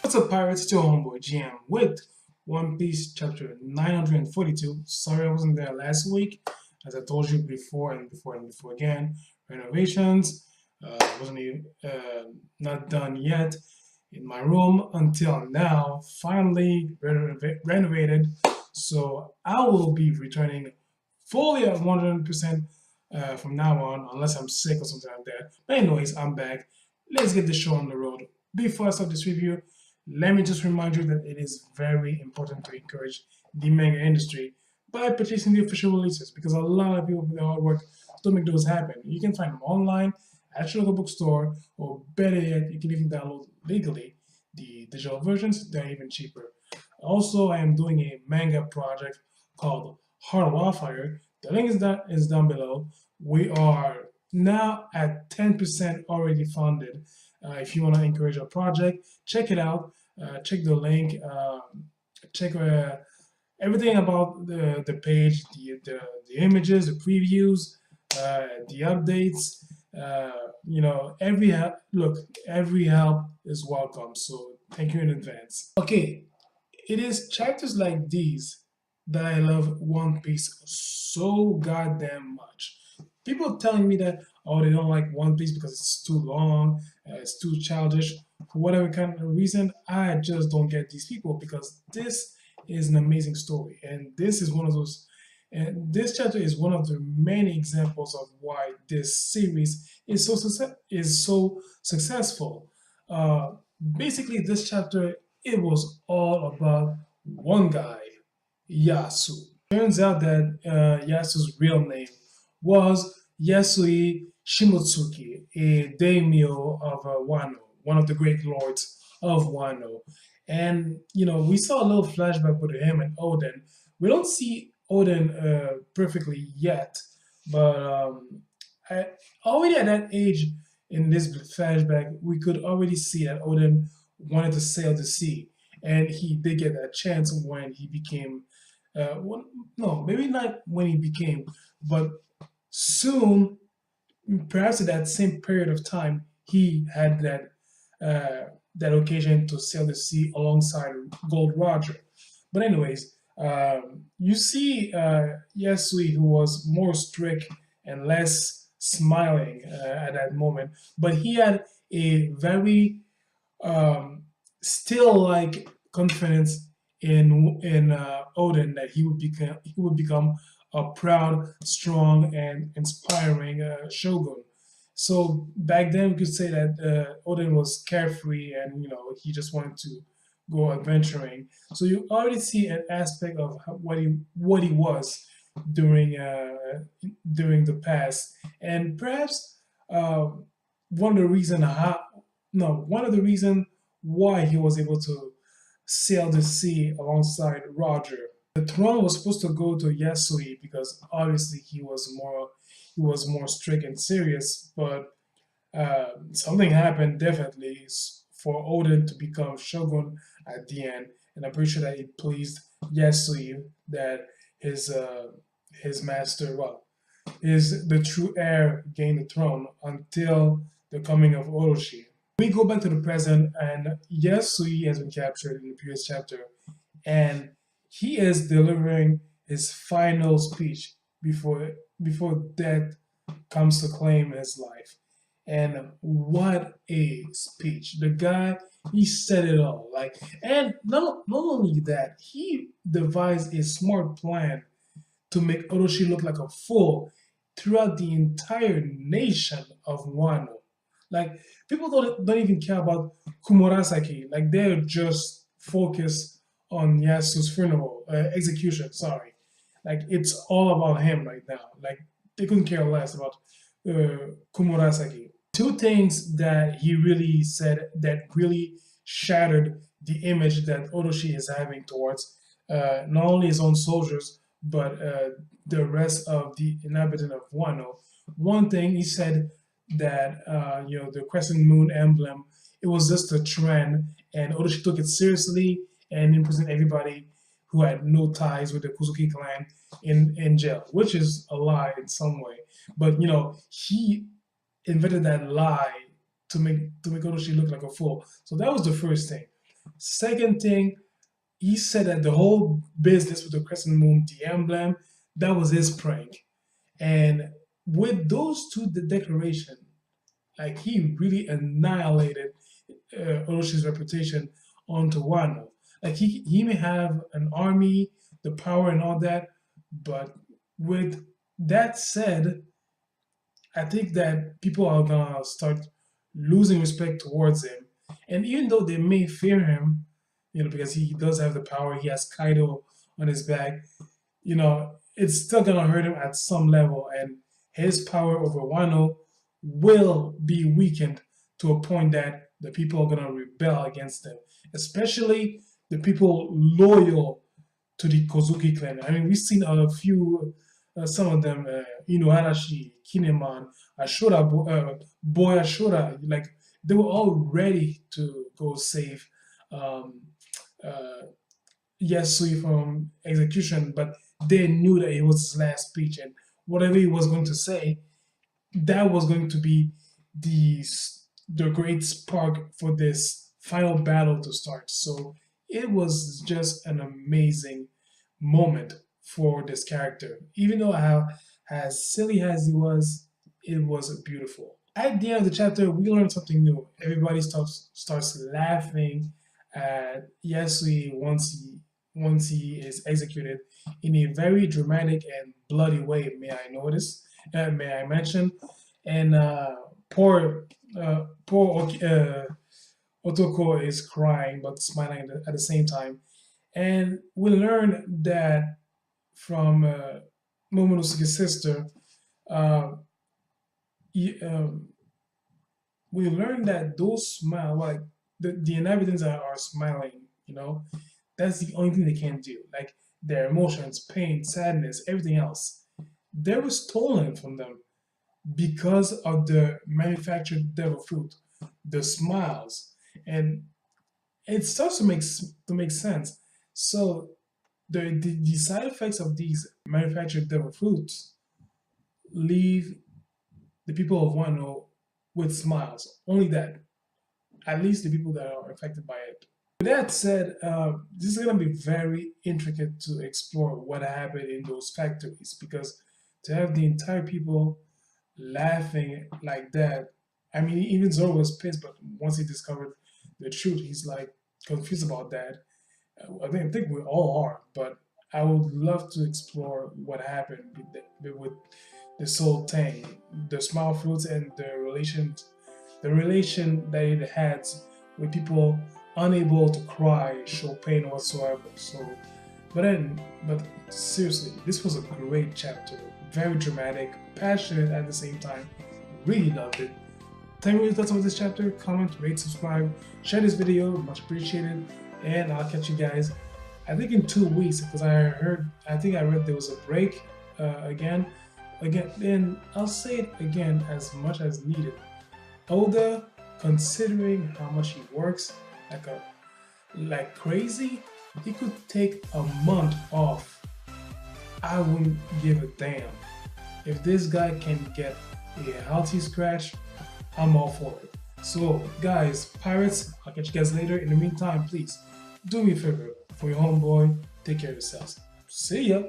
What's up, pirates? It's your homeboy GM with One Piece chapter 942. Sorry I wasn't there last week. As I told you before and before again, renovations wasn't even not done yet in my room until now. Finally renovated, so I will be returning fully at 100% from now on, unless I'm sick or something like that. But anyways, I'm back. Let's get the show on the road. Before I start this review, let me just remind you that it is very important to encourage the manga industry by purchasing the official releases, because a lot of people put their hard work to make those happen. You can find them online at your local bookstore, or better yet, you can even download legally the digital versions. They're even cheaper. Also, I am doing a manga project called Heart of Wildfire. The link is down below. We are now at 10% already funded. If you want to encourage our project, check it out. Check the link. Check everything about the page, the images, the previews, the updates. Every help is welcome. So thank you in advance. Okay, it is chapters like these that I love One Piece so goddamn much. People telling me that, oh, they don't like One Piece because it's too long, it's too childish, for whatever kind of reason. I just don't get these people, because this is an amazing story, and this is one of those. And this chapter is one of the many examples of why this series is so successful. Basically, this chapter, it was all about one guy, Yasu. Turns out that Yasu's real name was Yasui Shimotsuki, a daimyo of Wano, one of the great lords of Wano. And we saw a little flashback with him and Oden. We don't see Oden perfectly yet, but already at that age in this flashback, we could already see that Oden wanted to sail the sea, and he did get that chance when he became. No, maybe not when he became, but soon, perhaps at that same period of time, he had that occasion to sail the sea alongside Gold Roger. But anyways, you see Yasui, who was more strict and less smiling at that moment, but he had a very still like confidence in Oden, that he would become a proud, strong, and inspiring shogun. So back then, we could say that Oden was carefree, and he just wanted to go adventuring. So you already see an aspect of what he was during the past, and perhaps one of the reason why he was able to sail the sea alongside Roger. The throne was supposed to go to Yasui, because obviously he was more strict and serious, but something happened definitely for Oden to become shogun at the end, and I'm pretty sure that it pleased Yasui that his master, the true heir, gained the throne until the coming of Orochi. We go back to the present, and Yasui has been captured in the previous chapter, and he is delivering his final speech before death comes to claim his life. And what a speech! The guy, he said it all. And not only that, he devised a smart plan to make Orochi look like a fool throughout the entire nation of Wano. People don't even care about Kumurasaki. They're just focused on Yasu's funeral execution. Sorry, it's all about him right now. They couldn't care less about Kumurasaki. Two things that he really said that really shattered the image that Orochi is having towards not only his own soldiers, but the rest of the inhabitant of Wano. One thing he said, that the crescent moon emblem, it was just a trend, and Orochi took it seriously and imprisoned everybody who had no ties with the Kuzuki clan in jail, which is a lie in some way. But he invented that lie to make Orochi look like a fool. So that was the first thing. Second thing, he said that the whole business with the crescent moon, the emblem, that was his prank. And with those two declarations, like he really annihilated Oroshi's reputation onto Wano. Like he may have an army, the power and all that, but with that said, I think that people are gonna start losing respect towards him. And even though they may fear him, because he does have the power, he has Kaido on his back, it's still gonna hurt him at some level, and his power over Wano will be weakened to a point that the people are gonna rebel against him, especially the people loyal to the Kozuki clan. I mean, we've seen a few, some of them, Inuarashi, Kineman, Ashura, Boy Ashura, like they were all ready to go save um, uh, Yasui from execution, but they knew that it was his last speech, and whatever he was going to say, that was going to be the the great spark for this final battle to start. So it was just an amazing moment for this character. Even though how as silly as he was, it was beautiful. At the end of the chapter, we learned something new. Everybody starts laughing at Yasui once he is executed in a very dramatic and bloody way. May I mention, and poor Otoko is crying but smiling at the same time. And we learn that from Momonosuke's sister, uh, we learned that those smile, like the inhabitants are smiling, that's the only thing they can do. Like their emotions, pain, sadness, everything else, they were stolen from them because of the manufactured devil fruit, the smiles, and it starts to make sense. So the side effects of these manufactured devil fruits leave the people of Wano with smiles. Only that, at least the people that are affected by it. With that said, this is going to be very intricate to explore what happened in those factories, because to have the entire people laughing like that, I mean, even Zoro was pissed, but once he discovered the truth, he's like confused about that. I think we all are, but I would love to explore what happened with this whole thing, the small fruits and the relation that it has with people unable to cry, show pain whatsoever. So, but seriously, this was a great chapter, very dramatic, passionate at the same time. Really loved it. Tell me what your thoughts on this chapter. Comment, rate, subscribe, share this video, much appreciated. And I'll catch you guys, I think in 2 weeks, because I think I read there was a break again. Then I'll say it again as much as needed. Oda, considering how much he works like crazy, he could take a month off. I wouldn't give a damn. If this guy can get a healthy scratch, I'm all for it. So guys, pirates, I'll catch you guys later. In the meantime, please do me a favor for your homeboy. Take care of yourselves. See ya.